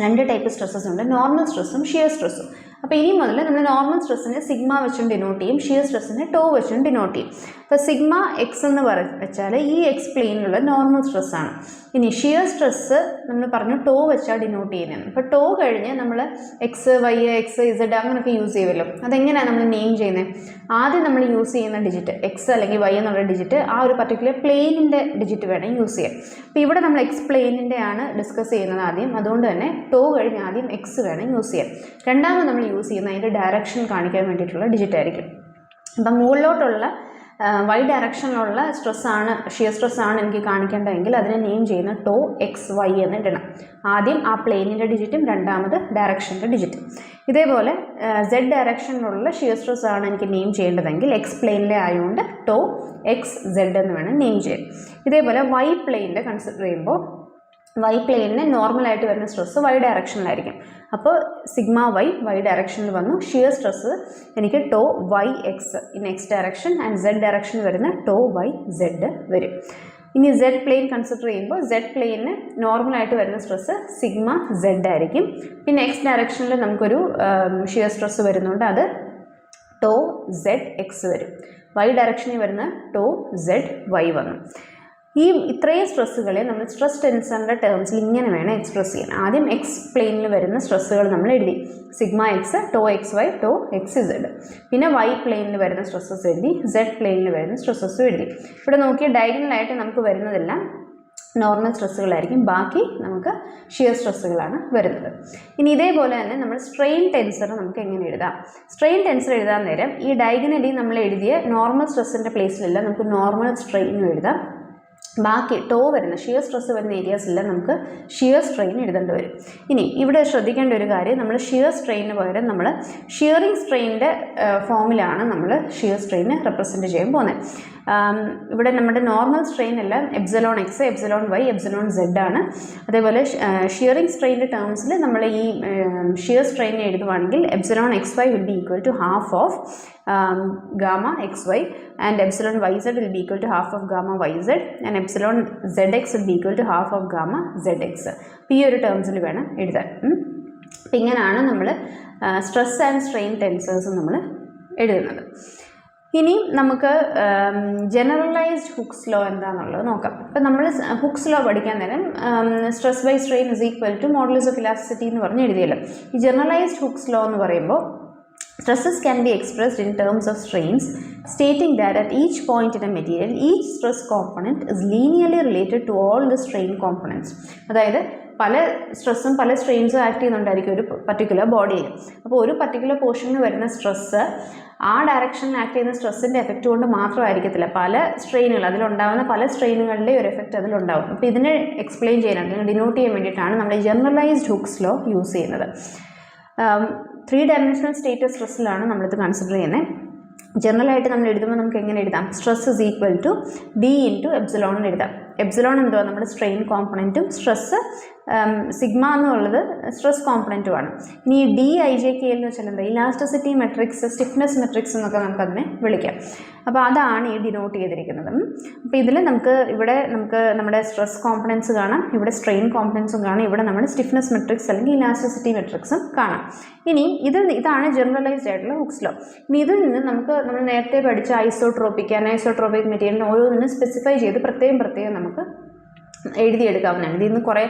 2 ടൈപ്പ് സ്ട്രെസ്സസ് ഉണ്ട്, നോർമൽ സ്ട്രെസ്സും ഷിയർ സ്ട്രെസ്സും. അപ്പോൾ ഇനി മുതൽ നമ്മൾ നോർമൽ സ്ട്രെസ്സിനെ സിഗ്മ വെച്ചും ഡിനോട്ട് ചെയ്യും, ഷിയർ സ്ട്രെസ്സിനെ ടോ വെച്ചും ഡിനോട്ട് ചെയ്യും. അപ്പോൾ സിഗ്മ എക്സ് എന്ന് വെച്ചാൽ ഈ എക്സ് പ്ലെയിനിലുള്ള നോർമൽ സ്ട്രെസ്സാണ്. ഇനി ഷിയർ സ്ട്രെസ്സ് നമ്മൾ പറഞ്ഞു ടോ വെച്ചാൽ ഡിനോട്ട് ചെയ്യുന്നത്. അപ്പോൾ ടോ കഴിഞ്ഞ് നമ്മൾ എക്സ്, വൈ, എക്സ്, ഇസഡ് അങ്ങനെയൊക്കെ യൂസ് ചെയ്യുമല്ലോ. അതെങ്ങനെയാണ് നമ്മൾ നെയിം ചെയ്യുന്നത്? ആദ്യം നമ്മൾ യൂസ് ചെയ്യുന്ന ഡിജിറ്റ് എക്സ് അല്ലെങ്കിൽ വൈ എന്നുള്ള ഡിജിറ്റ് ആ ഒരു പർട്ടിക്കുലർ പ്ലെയിനിൻ്റെ ഡിജിറ്റ് വേണം യൂസ് ചെയ്യാം. അപ്പോൾ ഇവിടെ നമ്മൾ എക്സ് പ്ലെയിനിൻ്റെ ആണ് ഡിസ്കസ് ചെയ്യുന്നത് ആദ്യം, അതുകൊണ്ട് തന്നെ ടോ കഴിഞ്ഞ് ആദ്യം എക്സ് വേണം യൂസ് ചെയ്യാം. രണ്ടാമത് നമ്മൾ യൂസ് ചെയ്യുന്ന അതിൻ്റെ ഡയറക്ഷൻ കാണിക്കാൻ വേണ്ടിയിട്ടുള്ള ഡിജിറ്റ് ആയിരിക്കും. അപ്പം മുകളിലോട്ടുള്ള വൈ ഡയറക്ഷനിലുള്ള സ്ട്രെസ്സാണ്, ഷിയർ സ്ട്രെസ്സാണ് എനിക്ക് കാണിക്കേണ്ടതെങ്കിൽ അതിനെ നെയിം ചെയ്യുന്ന ടോ എക്സ് വൈ എന്ന് ഇടണം. ആദ്യം ആ പ്ലെയിനിൻ്റെ ഡിജിറ്റും രണ്ടാമത് ഡയറക്ഷൻ്റെ ഡിജിറ്റും. ഇതേപോലെ സെഡ് ഡയറക്ഷനിലുള്ള ഷിയർ സ്ട്രെസ്സാണ് എനിക്ക് നെയിം ചെയ്യേണ്ടതെങ്കിൽ എക്സ് പ്ലെയിനിലെ ആയതുകൊണ്ട് ടോ എക്സ് സെഡ് എന്ന് വേണം നെയിം ചെയ്യാൻ. ഇതേപോലെ വൈ പ്ലെയിനിൻ്റെ കൺസിഡർ ചെയ്യുമ്പോൾ വൈ പ്ലെയിനിന് നോർമലായിട്ട് വരുന്ന സ്ട്രെസ്സ് വൈ ഡയറക്ഷനിലായിരിക്കും. അപ്പോൾ സിഗ്മ വൈ ഡയറക്ഷനിൽ വന്നു. ഷിയർ സ്ട്രെസ്സ് എനിക്ക് tau Y X in X direction and Z ഡയറക്ഷനിൽ വരുന്ന ടോ വൈ സെഡ് വരും. ഇനി സെഡ് പ്ലെയിൻ കൺസിഡർ ചെയ്യുമ്പോൾ സെഡ് പ്ലെയിനിന് നോർമലായിട്ട് വരുന്ന സ്ട്രെസ്സ് സിഗ്മ സെഡ് ആയിരിക്കും. പിന്നെ എക്സ് ഡയറക്ഷനിൽ നമുക്കൊരു ഷിയർ സ്ട്രെസ്സ് വരുന്നുണ്ട്, അത് ടോ സെഡ് എക്സ് വരും. വൈ ഡയറക്ഷനിൽ വരുന്ന ടോ സെഡ് വൈ വന്നു. ഈ ഇത്രയും സ്ട്രെസ്സുകളെ നമ്മൾ സ്ട്രെസ് ടെൻസറിൻ്റെ ടേംസിൽ ഇങ്ങനെ വേണം എക്സ്പ്രസ് ചെയ്യാൻ. ആദ്യം എക്സ് പ്ലെയിനിൽ വരുന്ന സ്ട്രെസ്സുകൾ നമ്മൾ എഴുതി, sigma X, tau X Y, tau X Z. പിന്നെ വൈ പ്ലെയിനിൽ വരുന്ന സ്ട്രെസ്സസ് എഴുതി, സെഡ് പ്ലെയിനിൽ വരുന്ന സ്ട്രെസ്സസും എഴുതി. ഇവിടെ നോക്കിയ ഡയഗണലായിട്ട് നമുക്ക് വരുന്നതെല്ലാം നോർമൽ സ്ട്രെസ്സുകളായിരിക്കും, ബാക്കി നമുക്ക് ഷിയർ സ്ട്രെസ്സുകളാണ് വരുന്നത്. ഇനി ഇതേപോലെ തന്നെ നമ്മൾ സ്ട്രെയിൻ ടെൻസർ നമുക്ക് എങ്ങനെ എഴുതാം? സ്ട്രെയിൻ ടെൻസർ എഴുതാൻ നേരം ഈ ഡയഗണലി നമ്മൾ എഴുതിയ നോർമൽ സ്ട്രെസ്സിൻ്റെ പ്ലേസിലല്ല നമുക്ക് നോർമൽ സ്ട്രെയിനും എഴുതാം. ബാക്കി ടോ വരുന്ന ഷിയർ സ്ട്രെസ് വരുന്ന ഏരിയാസിലെല്ലാം നമുക്ക് ഷിയർ സ്ട്രെയിൻ എഴുതേണ്ടി വരും. ഇനി ഇവിടെ ശ്രദ്ധിക്കേണ്ട ഒരു കാര്യം, നമ്മൾ ഷിയർ സ്ട്രെയിന് പകരം നമ്മൾ ഷിയറിംഗ് സ്ട്രെയിനിൻ്റെ ഫോമിലാണ് നമ്മൾ ഷിയർ സ്ട്രെയിനെ റെപ്രസെൻറ്റ് ചെയ്യാൻ പോകുന്നത്. ഇവിടെ നമ്മുടെ നോർമൽ സ്ട്രെയിൻ എല്ലാം epsilon x, epsilon y, epsilon z ആണ്. അതേപോലെ ഷിയറിംഗ് സ്ട്രെയിൻ്റെ ടേംസിൽ നമ്മൾ ഈ ഷിയർ സ്ട്രെയിനെ എഴുതുവാണെങ്കിൽ epsilon x y will be equal to half of gamma x y and epsilon y z will be equal to half of gamma y z and epsilon z x will be equal to half of gamma z x. അപ്പോൾ ഈ ഒരു ടേംസിൽ വേണം എഴുതാൻ. അപ്പം ഇങ്ങനെയാണ് നമ്മൾ stress and strain ടെൻസേഴ്സ് നമ്മൾ എഴുതുന്നത്. ഇനി നമുക്ക് ജനറലൈസ്ഡ് ഹുക്സ് ലോ എന്താണെന്നുള്ളത് നോക്കാം. ഇപ്പം നമ്മൾ ഹുക്സ് ലോ പഠിക്കാൻ നേരം stress by strain is equal to modulus of elasticity എന്ന് പറഞ്ഞ് എഴുതിയല്ലോ. ഈ ജനറലൈസ്ഡ് ഹുക്സ് ലോ എന്ന് പറയുമ്പോൾ Stresses can be expressed in terms of strains, stating that at each point in a material, each stress component is linearly related to all the strain components. അതായത് പല സ്ട്രെസ്സും പല സ്ട്രെയിൻസും act ചെയ്യുന്നുണ്ടായിരിക്കും ഒരു particular ബോഡിയിൽ. അപ്പോൾ ഒരു പർട്ടിക്കുലർ പോർഷനിൽ വരുന്ന സ്ട്രെസ്സ് ആ ഡയറക്ഷനിൽ ആക്ട് ചെയ്യുന്ന സ്ട്രെസ്സിൻ്റെ എഫക്റ്റ് കൊണ്ട് മാത്രമായിരിക്കത്തില്ല, പല സ്ട്രെയിനുകൾ അതിലുണ്ടാകുന്ന പല സ്ട്രെയിനുകളുടെ ഒരു എഫക്റ്റ് അതിലുണ്ടാകും. അപ്പോൾ ഇതിനെ എക്സ്പ്ലെയിൻ ചെയ്യാനായിട്ട് ഡിനോട്ട് ചെയ്യാൻ വേണ്ടിയിട്ടാണ് നമ്മൾ ജനറലൈസ്ഡ് ഹുക്സ് ലോ യൂസ് ചെയ്യുന്നത്. 3 dimensional സ്റ്റേറ്റ് ഓഫ് സ്ട്രെസ്സിലാണ് നമ്മളിത് കൺസിഡർ ചെയ്യുന്നത്. ജനറലായിട്ട് നമ്മൾ എഴുതുമ്പോൾ നമുക്ക് എങ്ങനെ എഴുതാം? Stress is equal to D into epsilon എന്ന് എഴുതാം. എപ്സിലോൺ എന്തുവാ? നമ്മുടെ സ്ട്രെയിൻ കോമ്പണൻറ്റും സ്ട്രെസ് സിഗ്മ എന്നുള്ളത് സ്ട്രെസ് കോമ്പണൻറ്റുമാണ്. ഇനി ഡി ഐ ജെ കെ എന്ന് വെച്ചാൽ എന്താ? ഇലാസ്റ്റിസിറ്റി മെട്രിക്സ്, സ്റ്റിഫ്നെസ് മെട്രിക്സ് എന്നൊക്കെ നമുക്കതിനെ വിളിക്കാം. അപ്പോൾ അതാണ് ഈ ഡിനോട്ട് ചെയ്തിരിക്കുന്നത്. അപ്പോൾ ഇതിൽ ഇവിടെ നമുക്ക് നമ്മുടെ സ്ട്രെസ് കോമ്പണൻസ് കാണാം, ഇവിടെ സ്ട്രെയിൻ കോമ്പണൻസും കാണാം, ഇവിടെ നമ്മുടെ സ്റ്റിഫ്നെസ് മെട്രിക്സ് അല്ലെങ്കിൽ ഇലാസ്റ്റിസിറ്റി മെട്രിക്സും കാണാം. ഇനി ഇതാണ് ജനറലൈസ്ഡ് ആയിട്ടുള്ള ഹുക്സ് ലോ. ഇനി ഇതിൽ നിന്ന് നമ്മൾ നേരത്തെ പഠിച്ച ഐസോട്രോപിക്, അനൈസോട്രോപിക് മെറ്റീരിയലിന് ഓരോന്നിനും സ്പെസിഫൈ ചെയ്ത് പ്രത്യേകം നമുക്ക് എഴുതിയെടുക്കാവുന്നതാണ്. ഇതിൽ നിന്ന് കുറേ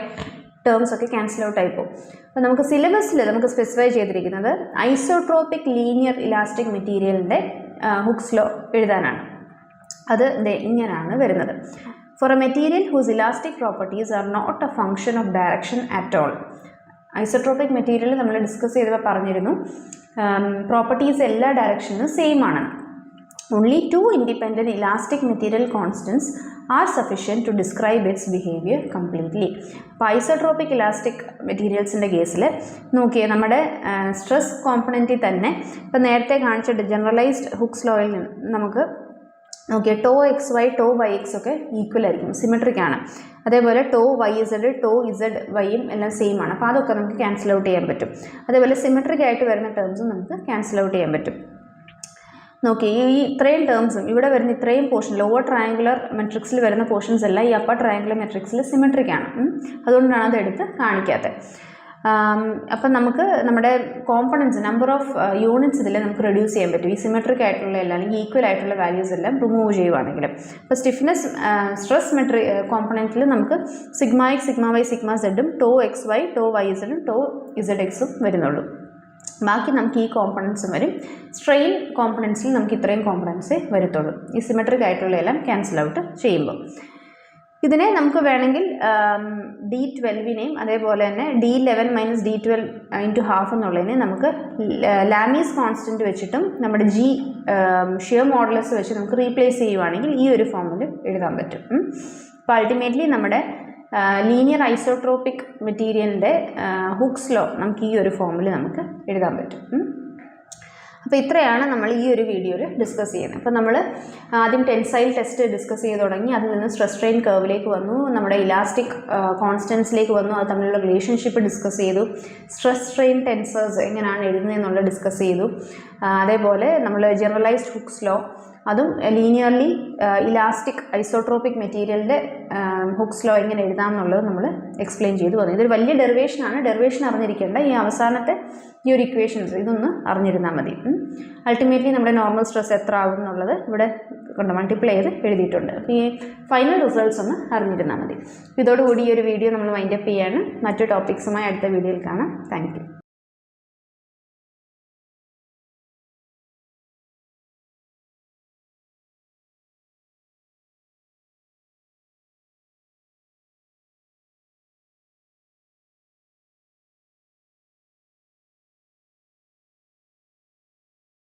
ടേംസ് ഒക്കെ ക്യാൻസൽ ഔട്ട് ആയിപ്പോൾ. അപ്പോൾ നമുക്ക് സിലബസിൽ നമുക്ക് സ്പെസിഫൈ ചെയ്തിരിക്കുന്നത് ഐസോട്രോപിക് ലീനിയർ ഇലാസ്റ്റിക് മെറ്റീരിയലിൻ്റെ ഹുക്സ് ലോ എഴുതാനാണ്. അത് ഇങ്ങനെയാണ് വരുന്നത്. For a material whose elastic properties are not a function of direction at all. Isotropic material നമ്മൾ ഡിസ്കസ് ചെയ്തപ്പോൾ പറഞ്ഞിരുന്നു പ്രോപ്പർട്ടീസ് എല്ലാ ഡയറക്ഷനിലും സെയിം ആണ്. Only 2 independent elastic material constants are sufficient to describe its behavior completely. അപ്പോൾ isotropic elastic മെറ്റീരിയൽസിൻ്റെ കേസിൽ നോക്കിയേ, നമ്മുടെ സ്ട്രെസ് കോമ്പണൻറ്റിൽ തന്നെ ഇപ്പോൾ നേരത്തെ കാണിച്ച ജനറലൈസ്ഡ് ഹുക്സ് ലോയിൽ നിന്ന് നമുക്ക് നോക്കിയാൽ tau X Y tau Y x ഒക്കെ ഈക്വൽ ആയിരിക്കും, സിമെട്രിക് ആണ്. അതേപോലെ tau y z tau z വൈയും എല്ലാം സെയിം ആണ്. അപ്പോൾ അതൊക്കെ നമുക്ക് ക്യാൻസൽ ഔട്ട് ചെയ്യാൻ പറ്റും. അതേപോലെ സിമെട്രിക് ആയിട്ട് വരുന്ന ടേംസും നമുക്ക് ക്യാൻസൽ ഔട്ട് ചെയ്യാൻ പറ്റും. നോക്കി ഈ ഇത്രയും ടേംസും ഇവിടെ വരുന്ന ഇത്രയും പോർഷൻ ലോവർ ട്രയാങ്കുലർ മെട്രിക്സിൽ വരുന്ന പോർഷൻസ് എല്ലാം ഈ അപ്പർ ട്രയാങ്കുലർ മെട്രിക്സിൽ സിമെട്രിക് ആണ്. അതുകൊണ്ടാണ് അതെടുത്ത് കാണിക്കാത്തത്. അപ്പം നമുക്ക് നമ്മുടെ കോമ്പണൻസ് നമ്പർ ഓഫ് യൂണിറ്റ്സ് ഇതിൽ നമുക്ക് റെഡ്യൂസ് ചെയ്യാൻ പറ്റും. ഈ സിമെട്രിക് ആയിട്ടുള്ള എല്ലാം അല്ലെങ്കിൽ ഈക്വൽ ആയിട്ടുള്ള വാല്യൂസ് എല്ലാം റിമൂവ് ചെയ്യുവാണെങ്കിലും. അപ്പോൾ സ്റ്റിഫ്നെസ് സ്ട്രെസ് കോമ്പണൻറ്റിൽ നമുക്ക് sigma X sigma Y sigma സെഡും tau X Y tau y സെഡും ടോ ഇസഡ് എക്സും വരുന്നുള്ളൂ. ബാക്കി നമുക്ക് ഈ കോമ്പണൻസും വരും. സ്ട്രെയിൻ കോമ്പണൻസിൽ നമുക്ക് ഇത്രയും കോമ്പണൻസേ വരത്തുള്ളൂ, ഈ സിമെട്രിക് ആയിട്ടുള്ള എല്ലാം ക്യാൻസൽ ഔട്ട് ചെയ്യുമ്പോൾ. ഇതിനെ നമുക്ക് വേണമെങ്കിൽ D12നെയും അതേപോലെ തന്നെ D11 - D12 × ഹാഫ് എന്നുള്ളതിനെ നമുക്ക് ലാമീസ് കോൺസ്റ്റൻറ്റ് വെച്ചിട്ടും നമ്മുടെ G ഷിയർ മോഡുലസ് വെച്ച് നമുക്ക് റീപ്ലേസ് ചെയ്യുവാണെങ്കിൽ ഈ ഒരു ഫോമിൽ എഴുതാൻ പറ്റും. അപ്പോൾ അൾട്ടിമേറ്റ്ലി നമ്മുടെ ലീനിയർ ഐസോട്രോപിക് മെറ്റീരിയലിൻ്റെ ഹുക്സ് ലോ നമുക്ക് ഈ ഒരു ഫോമിൽ നമുക്ക് എഴുതാൻ പറ്റും. അപ്പോൾ ഇത്രയാണ് നമ്മൾ ഈ ഒരു വീഡിയോയിൽ ഡിസ്കസ് ചെയ്യുന്നത്. അപ്പോൾ നമ്മൾ ആദ്യം ടെൻസൈൽ ടെസ്റ്റ് ഡിസ്കസ് ചെയ്ത് തുടങ്ങി, അതിൽ നിന്ന് സ്ട്രെസ് സ്ട്രെയിൻ കർവിലേക്ക് വന്നു, നമ്മുടെ ഇലാസ്റ്റിക് കോൺസ്റ്റൻസിലേക്ക് വന്നു, അത് തമ്മിലുള്ള റിലേഷൻഷിപ്പ് ഡിസ്കസ് ചെയ്തു, സ്ട്രെസ് സ്ട്രെയിൻ ടെൻസേഴ്സ് എങ്ങനെയാണ് എഴുതുന്നതെന്നുള്ളത് ഡിസ്കസ് ചെയ്തു. അതേപോലെ നമ്മൾ ജനറലൈസ്ഡ് ഹുക്സ് ലോ അതും ലീനിയർലി ഇലാസ്റ്റിക് ഐസോട്രോപിക് മെറ്റീരിയലിൻ്റെ ഹുക്സ് ലോ എങ്ങനെ എഴുതാമെന്നുള്ളത് നമ്മൾ എക്സ്പ്ലെയിൻ ചെയ്തു വന്നു. ഇതൊരു വലിയ ഡെറിവേഷനാണ്. ഡെറിവേഷൻ അറിഞ്ഞിരിക്കേണ്ട ഈ അവസാനത്തെ ഈ ഒരു ഇക്വേഷൻസ് ഇതൊന്ന് അറിഞ്ഞിരുന്നാൽ മതി. അൾട്ടിമേറ്റ്ലി നമ്മുടെ നോർമൽ സ്ട്രെസ് എത്ര ആകും എന്നുള്ളത് ഇവിടെ കൊണ്ട് മൾട്ടിപ്ലൈ ചെയ്ത് എഴുതിയിട്ടുണ്ട്. അപ്പോൾ ഈ ഫൈനൽ റിസൾട്ട്സ് ഒന്ന് അറിഞ്ഞിരുന്നാൽ മതി. ഇതോടുകൂടി ഈ ഒരു വീഡിയോ നമ്മൾ വൈൻഡപ്പ് ചെയ്യാണ്. മറ്റു ടോപ്പിക്സുമായി അടുത്ത വീഡിയോയിൽ കാണാം. Thank you.